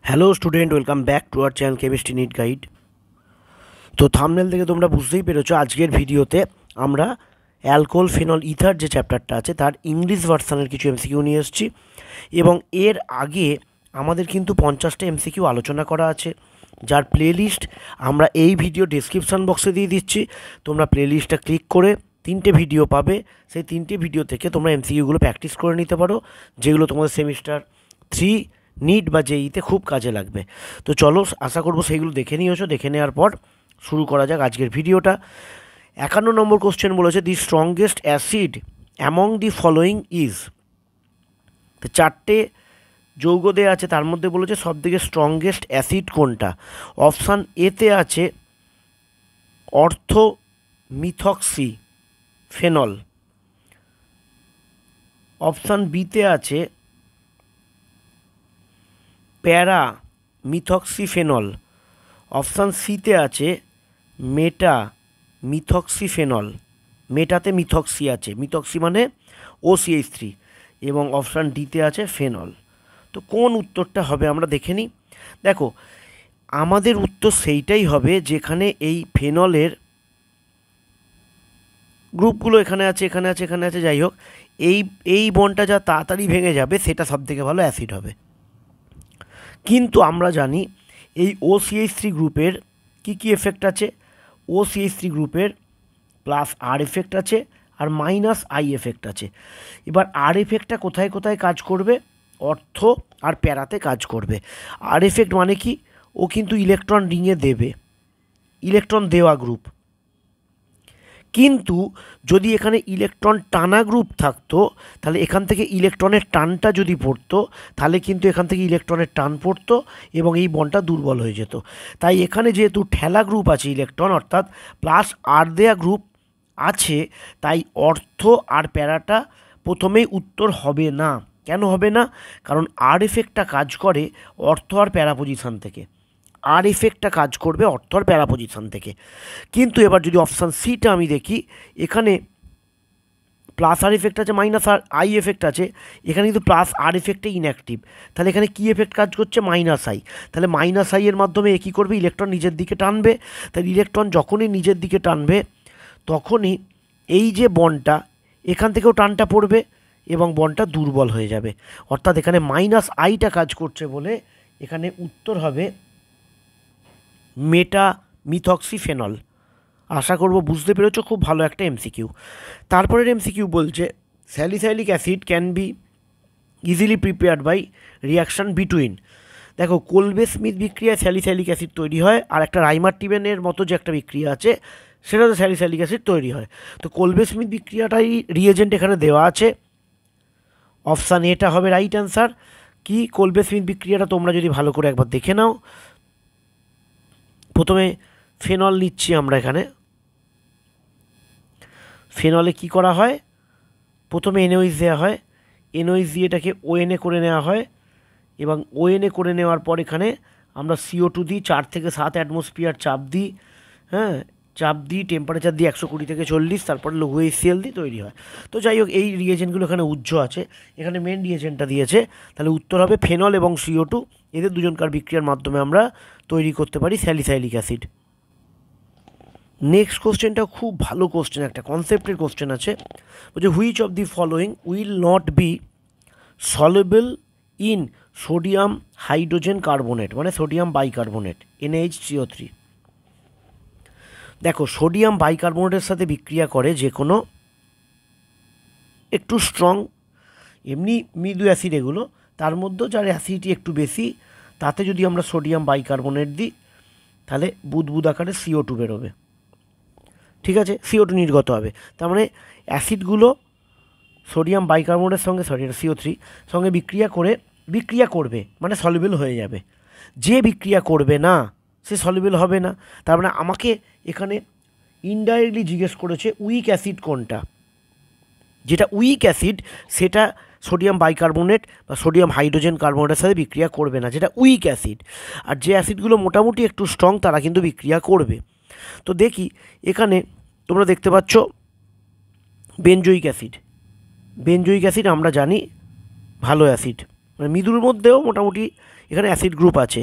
Hello student, welcome back to our channel chemistry NEET guide. তো thumbnail থেকে তোমরা বুঝতেই পেরেছো আজকের ভিডিওতে আমরা অ্যালকোহল ফেনল ইথার যে চ্যাপ্টারটা আছে তার ইংলিশ ভার্সানের কিছু এমসিকিউ নিয়ে এসেছি এবং এর আগে আমাদের কিন্তু 50টা এমসিকিউ আলোচনা করা আছে, যার প্লেলিস্ট আমরা এই ভিডিও ডেসক্রিপশান বক্সে দিয়ে দিচ্ছি। তোমরা প্লেলিস্টটা ক্লিক করে 3টে ভিডিও পাবে, সেই 3টে ভিডিও থেকে তোমরা এমসিকিউগুলো প্র্যাকটিস করে নিতে পারো, যেগুলো তোমাদের সেমিস্টার 3 নিট বা জেইতে খুব কাজে লাগবে। তো চলো, আশা করবো সেইগুলো দেখে নিয়েছো। দেখে নেওয়ার পর শুরু করা যাক আজকের ভিডিওটা। 51 নম্বর কোশ্চেন বলেছে, the strongest acid among the following is. তো 4টে যৌগ দেওয়া আছে, তার মধ্যে বলেছে সবথেকে স্ট্রংগেস্ট অ্যাসিড কোনটা। অপশান এতে আছে অর্থোমিথক্সি ফেনল, অপশান বিতে আছে প্যারা মিথক্সিফেনল, অপশান সিতে আছে মেটা মিথক্সিফেনল, মেটাতে মিথক্সি আছে, মিথক্সি মানে OCH3, এবং অপশান ডিতে আছে ফেনল। তো কোন উত্তরটা হবে আমরা দেখে নিই। দেখো, আমাদের উত্তর সেইটাই হবে যেখানে এই ফেনলের গ্রুপগুলো এখানে আছে, এখানে আছে, এখানে আছে, যাই হোক, এই বন্ডটা যা তাড়াতাড়ি ভেঙে যাবে সেটা সবথেকে ভালো অ্যাসিড হবে। কিন্তু আমরা জানি এই OCH3 গ্রুপের কি কি এফেক্ট আছে। OCH3 গ্রুপের প্লাস আর এফেক্ট আছে আর মাইনাস আই এফেক্ট আছে। এবার আর এফেক্টটা কোথায় কোথায় কাজ করবে? অর্থ আর প্যারাতে কাজ করবে। আর এফেক্ট মানে কি? ও কিন্তু ইলেকট্রন রিংয়ে দেবে, ইলেকট্রন দেওয়া গ্রুপ। কিন্তু যদি এখানে ইলেকট্রন টানা গ্রুপ থাকতো, তাহলে এখান থেকে ইলেকট্রনের টানটা যদি পড়তো, তাহলে কিন্তু এখান থেকে ইলেকট্রনের টান পড়তো এবং এই বন্ডটা দুর্বল হয়ে যেত। তাই এখানে যেহেতু ঠেলা গ্রুপ আছে ইলেকট্রন, অর্থাৎ প্লাস আর দেয়া গ্রুপ আছে, তাই অর্থ আর প্যারাটা প্রথমেই উত্তর হবে না। কেন হবে না? কারণ আর এফেক্টটা কাজ করে অর্থ আর প্যারা পজিশান থেকে, আর এফেক্টটা কাজ করবে অর্থ আর প্যারা পজিশান থেকে। কিন্তু এবার যদি অপশান সিটা আমি দেখি, এখানে প্লাস আর এফেক্ট আছে, মাইনাস আর আই এফেক্ট আছে, এখানে কিন্তু প্লাস আর এফেক্টে ইনঅ্যাক্টিভ। তাহলে এখানে কী এফেক্ট কাজ করছে? Minus I. তাহলে মাইনাস আই এর মাধ্যমে কী করবে? ইলেকট্রন নিজের দিকে টানবে। তাহলে ইলেকট্রন যখনই নিজের দিকে টানবে তখনই এই যে বন্ডটা, এখান থেকেও টানটা পড়বে এবং বন্ডটা দুর্বল হয়ে যাবে। অর্থাৎ এখানে মাইনাস আইটা কাজ করছে বলে এখানে উত্তর হবে মেটা মিথক্সিফেনল। আশা করব বুঝতে পেরেছো, খুব ভালো একটা এমসিকিউ। তারপরের এমসিকিউ বলছে, salicylic acid can be easily prepared by reaction between. দেখো, কোলবে স্মিথ বিক্রিয়ায় স্যালিসাইলিক অ্যাসিড তৈরি হয়, আর একটা রাইমার্টিবেনের মতো যে একটা বিক্রিয়া আছে সেটাতে স্যালিসাইলিক অ্যাসিড তৈরি হয়। তো কোলবে স্মিথ বিক্রিয়াটাই রিয়েজেন্ট এখানে দেওয়া আছে, অপশান এটা হবে রাইট অ্যান্সার। কি কোলবে স্মিথ বিক্রিয়াটা তোমরা যদি ভালো করে একবার দেখে নাও। প্রথমে ফেনল নিচ্ছি আমরা এখানে। ফেনলে কি করা হয়? প্রথমে এনওএইচ দেওয়া হয়, এনওএইচ দিয়ে এটাকে ONA করে নেওয়া হয়, এবং ONA করে নেওয়ার পর এখানে আমরা CO2 দিই, 4 থেকে 7 অ্যাটমসফিয়ার চাপ দিই, হ্যাঁ, চাপ দিই, টেম্পারেচার দিই 120 থেকে 40, তারপরে লঘু HCl দিই, তৈরি হয়। তো যাই হোক, এই রিয়েজেন্টগুলো এখানে উজ্জ্ব আছে, এখানে মেন রিয়েজেন্টটা দিয়েছে। তাহলে উত্তর হবে ফেনল এবং CO2, এদের দুজনকার বিক্রিয়ার মাধ্যমে আমরা তৈরি করতে পারি স্যালিসাইলিক অ্যাসিড। নেক্সট কোশ্চেনটা খুব ভালো কোশ্চেন, একটা কনসেপ্টের কোশ্চেন আছে। বলছে, which of the following will not be soluble in sodium hydrogen carbonate, মানে সোডিয়াম বাইকার্বনেট NaHCO3। দেখো, সোডিয়াম বাইকার্বনেটের সাথে বিক্রিয়া করে যে কোনো একটু স্ট্রং, এমনি মৃদু অ্যাসিড এগুলো, তার মধ্যেও যার অ্যাসিডিটি একটু বেশি, তাতে যদি আমরা সোডিয়াম বাইকার্বনেট দিই তাহলে বুদবুদ আকারে CO2 বেরোবে। ঠিক আছে, CO2 নির্গত হবে। তার মানে অ্যাসিডগুলো সোডিয়াম বাইকার্বনেটের সঙ্গে, এটা CO3 সঙ্গে বিক্রিয়া করবে মানে সলিউবল হয়ে যাবে। যে বিক্রিয়া করবে না সে সলিউবল হবে না। তার মানে আমাকে এখানে ইনডাইরেক্টলি জিজ্ঞেস করেছে উইক অ্যাসিড কোনটা। যেটা উইক অ্যাসিড সেটা সোডিয়াম বাইকার্বনেট বা সোডিয়াম হাইড্রোজেন কার্বনেটের সাথে বিক্রিয়া করবে না, যেটা উইক অ্যাসিড। আর যে অ্যাসিডগুলো মোটামুটি একটু স্ট্রং তারা কিন্তু বিক্রিয়া করবে। তো দেখি, এখানে তোমরা দেখতে পাচ্ছ বেনজোইক অ্যাসিড। বেনজোইক অ্যাসিড আমরা জানি ভালো অ্যাসিড, মানে মৃদুর মধ্যেও মোটামুটি এখানে অ্যাসিড গ্রুপ আছে।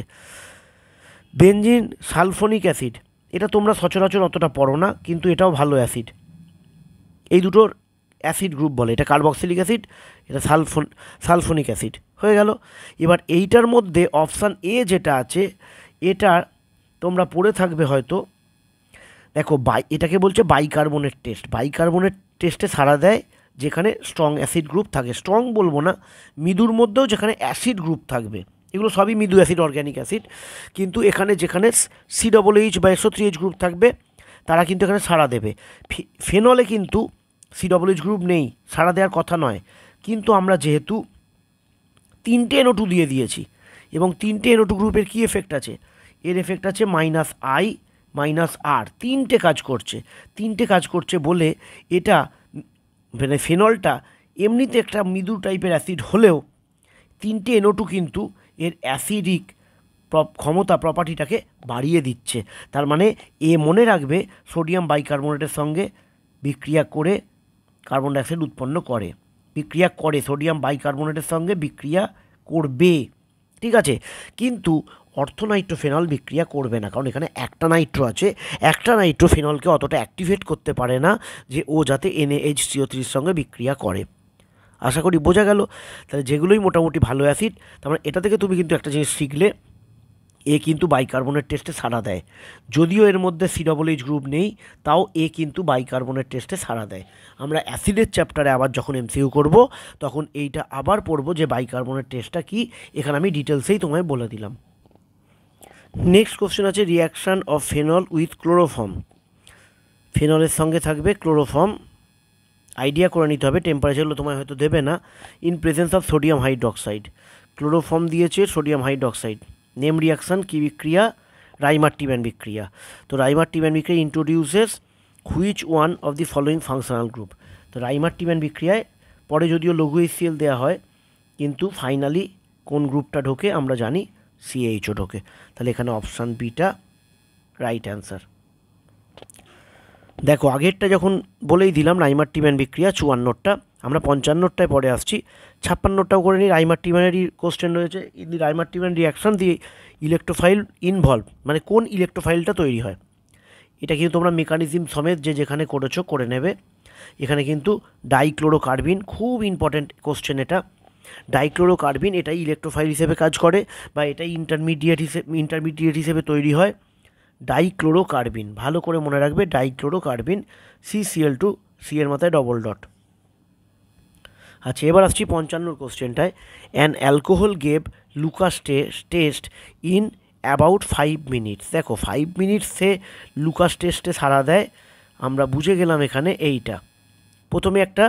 বেনজিন সালফোনিক অ্যাসিড, এটা তোমরা সচরাচর অতটা পড়ো না, কিন্তু এটাও ভালো অ্যাসিড। এই দুটোর অ্যাসিড গ্রুপ বলে, এটা কার্বক্সিলিক অ্যাসিড, এটা সালফোনিক অ্যাসিড হয়ে গেল। এবার এইটার মধ্যে অপশান এ যেটা আছে, এটা তোমরা পড়ে থাকবে হয়তো। দেখো এটাকে বলছে বাইকার্বনেট টেস্ট। বাইকার্বনেট টেস্টে সাড়া দেয় যেখানে স্ট্রং অ্যাসিড গ্রুপ থাকে, স্ট্রং বলবো না, মৃদুর মধ্যেও যেখানে অ্যাসিড গ্রুপ থাকবে, এগুলো সবই মৃদু অ্যাসিড, অর্গ্যানিক অ্যাসিড। কিন্তু এখানে যেখানে COOH বা SO3H গ্রুপ থাকবে তারা কিন্তু এখানে সাড়া দেবে। ফেনলে কিন্তু COOH গ্রুপ নেই, সাড়া দেওয়ার কথা নয়। কিন্তু আমরা যেহেতু 3টে NO2 দিয়ে দিয়েছি, এবং 3টে NO2 গ্রুপের কী এফেক্ট আছে, এর এফেক্ট আছে -I -R, 3টে কাজ করছে বলে এটা মানে ফেনলটা এমনিতে একটা মৃদু টাইপের অ্যাসিড হলেও 3টে NO2 কিন্তু এর অ্যাসিডিক ক্ষমতা, প্রপার্টিটাকে বাড়িয়ে দিচ্ছে। তার মানে মনে রাখবে সোডিয়াম বাইকার্বনেটের সঙ্গে বিক্রিয়া করে কার্বন ডাইঅক্সাইড উৎপন্ন করে, সোডিয়াম বাইকার্বনেটের সঙ্গে বিক্রিয়া করবে, ঠিক আছে। কিন্তু অর্থোনাইট্রোফেনল বিক্রিয়া করবে না, কারণ এখানে একটা নাইট্রো আছে, একটা নাইট্রো ফেনলকে অতটা অ্যাক্টিভেট করতে পারে না যে ও যাতে NaHCO3 সঙ্গে বিক্রিয়া করে। আশা করি বোঝা গেল। তাহলে যেগুলোই মোটামুটি ভালো অ্যাসিড, তার মানে এটা থেকে তুমি কিন্তু একটা জিনিস শিখলে, কিন্তু বাইকার্বনেট টেস্টে সাড়া দেয়। যদিও এর মধ্যে COOH গ্রুপ নেই, তাও কিন্তু বাইকার্বনেট টেস্টে সাড়া দেয়। আমরা অ্যাসিডের চ্যাপ্টারে আবার যখন MCQ করব তখন এইটা আবার পড়বো যে বাইকার্বনেট টেস্টটা কি, এখানে আমি ডিটেলসেই তোমায় বলে দিলাম। নেক্সট কোশ্চেন আছে reaction of phenol with chloroform. ফেনলের সঙ্গে থাকবে ক্লোরোফর্ম, আইডিয়া করে নিতে হবে, টেম্পারেচারগুলো তোমায় হয়তো দেবে না। In presence of sodium hydroxide, chloroform দিয়েছে সোডিয়াম হাইড্রক্সাইড। নেম রিয়াকশান কী বিক্রিয়া? রাইমার-টিম্যান বিক্রিয়া। তো রাইমার-টিম্যান বিক্রিয়া introduces which one of the following functional group. তো রাইমার-টিম্যান বিক্রিয়ায় পরে যদিও লঘু HCl দেওয়া হয়, কিন্তু ফাইনালি কোন গ্রুপটা ঢোকে আমরা জানি, CHO ঢোকে। তাহলে এখানে অপশান বিটা রাইট অ্যান্সার। দেখো আগেরটা যখন বলেই দিলাম রাইমার-টিম্যান বিক্রিয়া 54টা, আমরা 55টায় পরে আসছি, 56টাও করে নিই। রাইমার-টিম্যানেরই কোশ্চেন রয়েছে, in the Reimer Tiemann reaction the electrophile involve, মানে কোন ইলেকট্রোফাইলটা তৈরি হয়। এটা কিন্তু তোমরা মেকানিজম সমেত যেখানে করেছো করে নেবে। এখানে কিন্তু ডাইক্লোরোকার্বিন, খুব ইম্পর্টেন্ট কোশ্চেন এটা। ডাইক্লোরোকার্বিন এটাই ইলেকট্রোফাইল হিসেবে কাজ করে, বা এটাই ইন্টারমিডিয়েট হিসেবে তৈরি হয়। ডাইক্লোরোকার্বিন, ভালো করে মনে রাখবে, ডাইক্লোরোকার্বিন CCl2, C এর মাথায় ডবল ডট। আচ্ছা, এবার আসছি 55 কোশ্চেনটায়। An alcohol gave Lucas test in about 5 minutes. দেখো 5 মিনিটসে লুকাস টেস্টে সাড়া দেয়, আমরা বুঝে গেলাম এখানে এইটা। প্রথমে একটা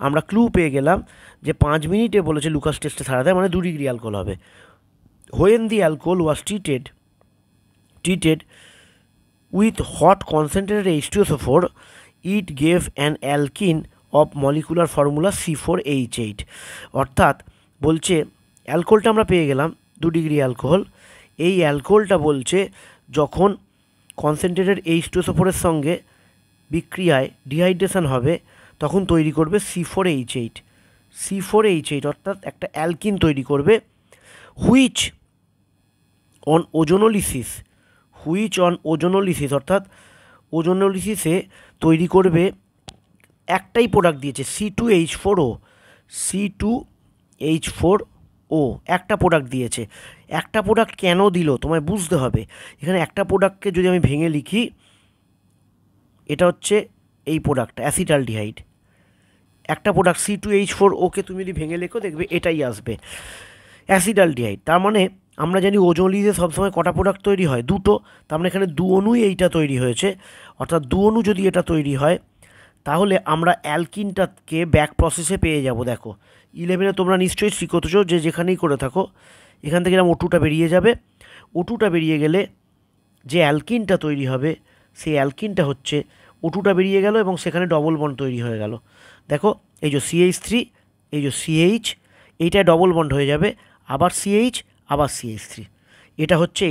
আমরা ক্লু পেয়ে গেলাম যে 5 মিনিটে বলেছে লুকাস টেস্টে সাড়া দেয়, মানে 2 ডিগ্রি অ্যালকোহল হবে। When the alcohol was treated with hot concentrated H2SO4, it gave an alkene of molecular formula C4H8। অর্থাৎ বলছে অ্যালকোহলটা আমরা পেয়ে গেলাম 2 ডিগ্রি অ্যালকোহল। এই অ্যালকোহলটা বলছে যখন কনসেন্ট্রেটেড H2SO4 সঙ্গে বিক্রিয়ায় ডিহাইড্রেশন হবে তখন তৈরি করবে C4H8, অর্থাৎ একটা অ্যালকিন তৈরি করবে। হুইচ অন ওজোনোলিসিস, অর্থাৎ ওজোনোলিসিসে তৈরি করবে একটাই প্রোডাক্ট দিয়েছে C2H4O, একটা প্রোডাক্ট দিয়েছে। একটা প্রোডাক্ট কেন দিল তোমায় বুঝতে হবে। এখানে একটা প্রোডাক্টকে যদি আমি ভেঙে লিখি, এটা হচ্ছে এই প্রোডাক্টটা অ্যাসিটালডিহাইড। একটা প্রোডাক্ট C2H4O-কে তুমি যদি ভেঙে লেখো দেখবে এটাই আসবে, অ্যাসিটালডিহাইড। তার মানে আমরা জানি ওজোনলিসে সবসময় কটা প্রোডাক্ট তৈরি হয়? 2টো। তার মানে এখানে 2 অণুই এইটা তৈরি হয়েছে, অর্থাৎ 2 অণু যদি এটা তৈরি হয় তাহলে আমরা অ্যালকিনটাকে ব্যাক প্রসেসে পেয়ে যাব। দেখো 11-এ তোমরা নিশ্চয়ই শিখেছো যে যেখানেই করে থাকো, এখান থেকে এরকম O2টা বেরিয়ে যাবে। O2টা বেরিয়ে গেলে যে অ্যালকিনটা তৈরি হবে সেই অ্যালকিনটা হচ্ছে, O2টা বেরিয়ে গেল এবং সেখানে ডবল বন্ড তৈরি হয়ে গেল। দেখো এই যে CH3, এই যে CH, এইটায় ডবল বন্ড হয়ে যাবে, আবার CH, আবার CH3, এটা হচ্ছে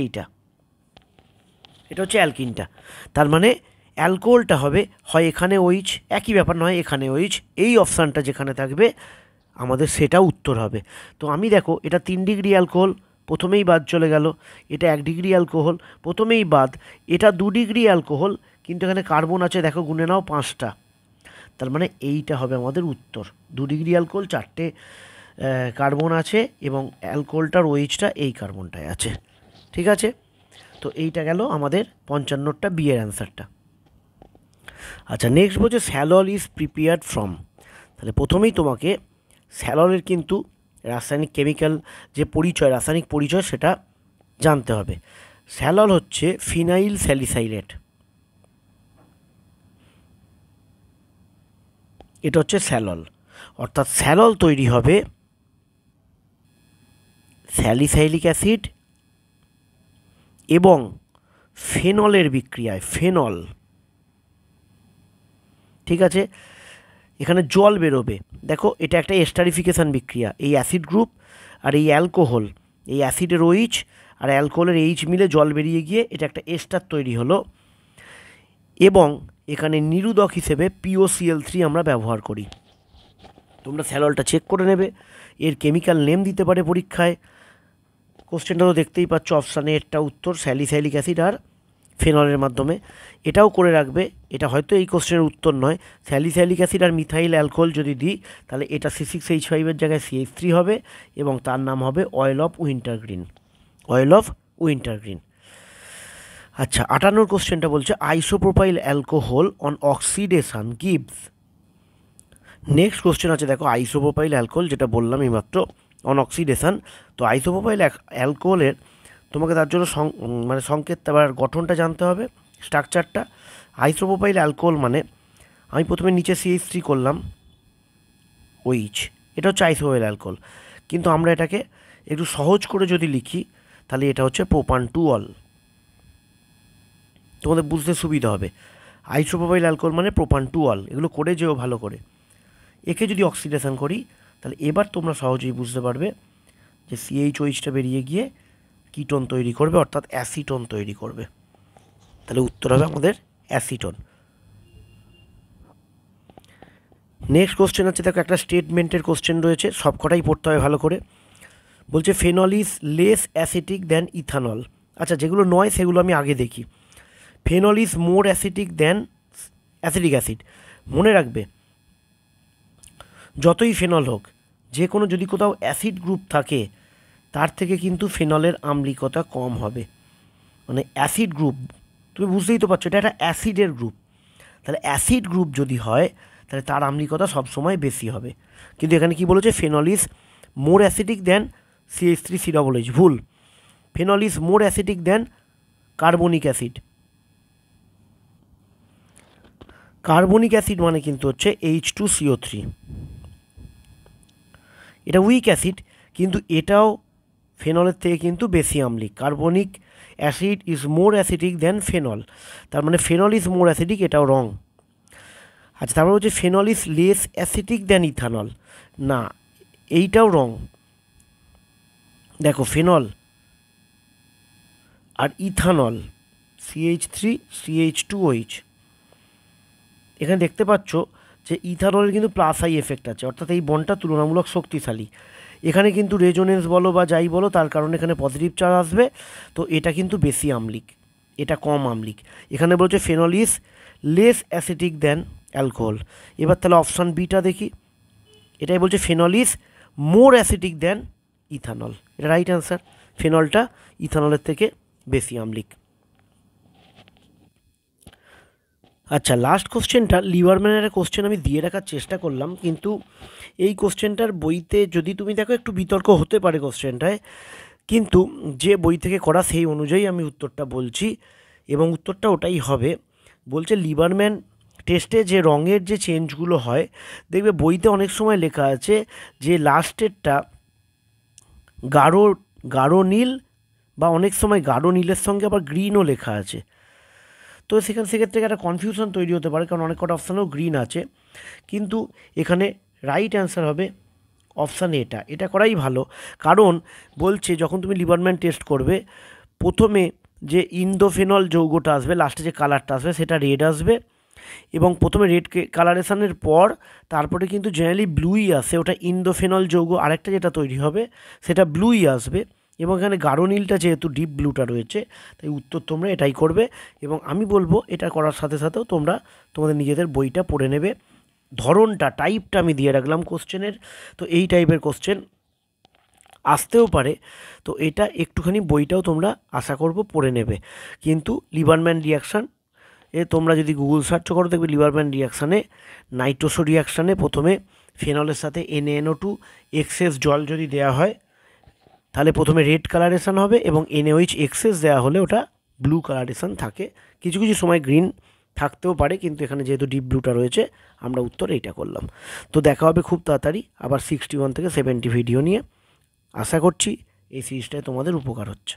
এটা হচ্ছে অ্যালকিনটা। তার মানে অ্যালকোহলটা হবে হয় এখানে OH, একই ব্যাপার নয় এখানে OH, এই অপশানটা যেখানে থাকবে আমাদের সেটা উত্তর হবে। তো আমি দেখো এটা 3 ডিগ্রি অ্যালকোহল, প্রথমেই বাদ চলে গেল। এটা 1 ডিগ্রি অ্যালকোহল, প্রথমেই বাদ। এটা 2 ডিগ্রি অ্যালকোহল, কিন্তু এখানে কার্বন আছে দেখো, গুনে নাও 5টা। তার মানে এইটা হবে আমাদের উত্তর। 2 ডিগ্রি অ্যালকোহল, 4টে কার্বন আছে, এবং অ্যালকোহলটার ওএইচটা এই কার্বনটায় আছে। ঠিক আছে, তো এইটা গেল আমাদের 55টা বি এর অ্যান্সারটা। আচ্ছা, নেক্সট বলছে স্যালল ইজ প্রিপেয়ার্ড ফ্রম। তাহলে প্রথমেই তোমাকে স্যাললের কিন্তু রাসায়নিক কেমিক্যাল যে পরিচয়, রাসায়নিক পরিচয়, সেটা জানতে হবে। স্যালল হচ্ছে ফিনাইল স্যালিসাইলেট, এটা হচ্ছে স্যালল। অর্থাৎ স্যালল তৈরি হবে স্যালিসাইলিক অ্যাসিড এবং ফেনলের বিক্রিয়ায়, ফেনল। ঠিক আছে, এখানে জল বেরোবে। দেখো, এটা একটা এস্টারিফিকেশান বিক্রিয়া। এই অ্যাসিড গ্রুপ আর এই অ্যালকোহল, এই অ্যাসিডের ওইচ আর অ্যালকোহলের এইচ মিলে জল বেরিয়ে গিয়ে এটা একটা এস্টার তৈরি হলো, এবং এখানে নিরোধক হিসেবে POCl3 আমরা ব্যবহার করি। তোমরা স্যাললটা চেক করে নেবে, এর কেমিক্যাল নেম দিতে পারে পরীক্ষায়। কোশ্চেনটা তো দেখতেই পাচ্ছ, অপশানে এরটা উত্তর, স্যালিসাইলিক অ্যাসিড আর ফেনলের মাধ্যমে। এটাও করে রাখবে, এটা হয়তো এই কোশ্চেনের উত্তর নয়। স্যালিসাইলিক অ্যাসিড আর মিথাইল অ্যালকোহল যদি দিই, তাহলে এটা C6H5 জায়গায় CH3 হবে, এবং তার নাম হবে অয়েল অফ উইন্টারগ্রিন, অয়েল অফ উইন্টারগ্রিন। আচ্ছা, 58 কোশ্চেনটা বলছে isopropyl alcohol on oxidation gives. Next question আছে দেখো, আইসোপ্রোপাইল অ্যালকোহল, যেটা বললাম এইমাত্র, অন অক্সিডেশন। তো আইসোপ্রোপাইল অ্যালকোহলের তোমাকে তার জন্য মানে সংকেত আবার গঠনটা জানতে হবে, স্ট্রাকচারটা। আইসোপ্রোপাইল অ্যালকোহল মানে, আমি প্রথমে নিচে CH3 করলাম, ওইচ, এটা হচ্ছে আইসোপ্রোপাইল অ্যালকোহল। কিন্তু আমরা এটাকে একটু সহজ করে যদি লিখি, তাহলে এটা হচ্ছে প্রোপান-2-অল। তোমাদের বুঝতে সুবিধা হবে। আইসোপ্রোপাইল অ্যালকোহল মানে প্রোপান-2-অল, এগুলো করে যেও ভালো করে। একে যদি অক্সিডেশন করি, তাহলে এবার তোমরা সহজেই বুঝতে পারবে যে CHOH বেরিয়ে গিয়ে কিটোন তৈরি করবে, অর্থাৎ অ্যাসিটোন তৈরি করবে। তাহলে উত্তর হবে আমাদের অ্যাসিটোন। নেক্সট কোশ্চেন আছে দেখো, একটা স্টেটমেন্টের কোশ্চেন রয়েছে, সবকটাই পড়তে হবে ভালো করে। বলছে phenol is less acetic than ethanol. আচ্ছা, যেগুলো নয় সেগুলো আমি আগে দেখি। Phenol is more acetic than acetic acid. মনে রাখবে, যতই ফেনল হোক, যে কোনো যদি কোথাও অ্যাসিড গ্রুপ থাকে, তার থেকে কিন্তু ফেনলের আম্লিকতা কম হবে। মানে অ্যাসিড গ্রুপ, তুমি বুঝতেই তো পারছো, এটা একটা অ্যাসিডের গ্রুপ। তাহলে অ্যাসিড গ্রুপ যদি হয়, তাহলে তার আম্লিকতা সবসময় বেশি হবে। কিন্তু এখানে কি বলেছে, phenol is more acidic than CH3COOH। ভুল, phenol is more acidic than carbonic acid. Carbonic acid মানে কিন্তু হচ্ছে H2CO3। এটা উইক অ্যাসিড, কিন্তু এটাও ফেনলের থেকে কিন্তু বেশি আম্লিক। Carbonic acid is more acidic than phenol, তার মানে ফেনল ইজ মোর অ্যাসিডিক, এটাও রং। আচ্ছা, তারপর হচ্ছে phenol is less acidic than ethanol, না, এইটাও রং। দেখো, ফেনল আর ইথানল, CH3CH2OH, এখানে দেখতে পাচ্ছ যে ইথানলের কিন্তু প্লাস আই এফেক্ট আছে, অর্থাৎ এই বন্ডটা তুলনামূলক শক্তিশালী। এখানে কিন্তু রেজোনেন্স বলো বা যাই বলো, তার কারণে এখানে পজিটিভ চার্জ আসবে, তো এটা কিন্তু বেশি আম্লিক, এটা কম আম্লিক। এখানে বলছে phenol is less acidic than alcohol. এবার তাহলে অপশান বিটা দেখি, এটাই বলছে phenol is more acidic than ethanol. এটা রাইট অ্যান্সার, ফেনলটা ইথানলের থেকে বেশি আম্লিক। আচ্ছা, লাস্ট কোশ্চেনটা লিবারম্যানের কোশ্চেন আমি দিয়ে রাখার চেষ্টা করলাম, কিন্তু এই কোশ্চেনটার বইতে যদি তুমি দেখো একটু বিতর্ক হতে পারে কোশ্চেনটায়, কিন্তু যে বই থেকে করা সেই অনুযায়ী আমি উত্তরটা বলছি, এবং উত্তরটা ওটাই হবে। বলছে লিবারম্যান টেস্টে যে রঙের যে চেঞ্জগুলো হয়, দেখবে বইতে অনেক সময় লেখা আছে যে লাস্টেরটা গাঢ় গাঢ় নীল, বা অনেক সময় গাঢ় নীলের সঙ্গে আবার গ্রিনও লেখা আছে। তো সেক্ষেত্রে একটা কনফিউশন তৈরি হতে পারে, কারণ অনেক কটা অপশানেও গ্রিন আছে। কিন্তু এখানে রাইট অ্যান্সার হবে অপশান এটা করাই ভালো। কারণ বলছে যখন তুমি লিবারম্যান টেস্ট করবে, প্রথমে যে ইন্দোফেনল যৌগটা আসবে, লাস্টে যে কালারটা আসবে সেটা রেড আসবে, এবং প্রথমে রেড কালারেশনের পর তারপরে কিন্তু জেনারেলি ব্লুই আসে, ওটা ইন্দোফেনল যৌগ আরেকটা যেটা তৈরি হবে সেটা ব্লুই আসবে, এবং এখানে গাঢ় নীলটা যেহেতু ডিপ ব্লুটা রয়েছে, তাই উত্তর তোমরা এটাই করবে। এবং আমি বলবো এটা করার সাথে সাথেও তোমরা তোমাদের নিজেদের বইটা পড়ে নেবে। ধরনটা, টাইপটা আমি দিয়ে রাখলাম কোশ্চেনের। তো এই টাইপের কোশ্চেন আসতেও পারে, তো এটা একটুখানি বইটাও তোমরা আশা করব পড়ে নেবে। কিন্তু লিবারম্যান রিয়াকশান তোমরা যদি গুগল সার্চ করো দেখবে লিবারম্যান রিয়াকশানে নাইট্রোসো রিয়াকশানে প্রথমে ফেনলের সাথে NaNO2 এক্সেস জল যদি দেওয়া হয় তাহলে প্রথমে রেড কালারেশান হবে, এবং NaOH এক্সেস দেওয়া হলে ওটা ব্লু কালারেশান থাকে। কিছু কিছু সময় গ্রিন থাকতেও পারে, কিন্তু এখানে যেহেতু ডিপ ব্লুটা রয়েছে আমরা উত্তর এইটা করলাম। তো দেখা হবে খুব তাড়াতাড়ি আবার 61 থেকে 70 ভিডিও নিয়ে। আশা করছি এই সিরিজটায় তোমাদের উপকার হচ্ছে।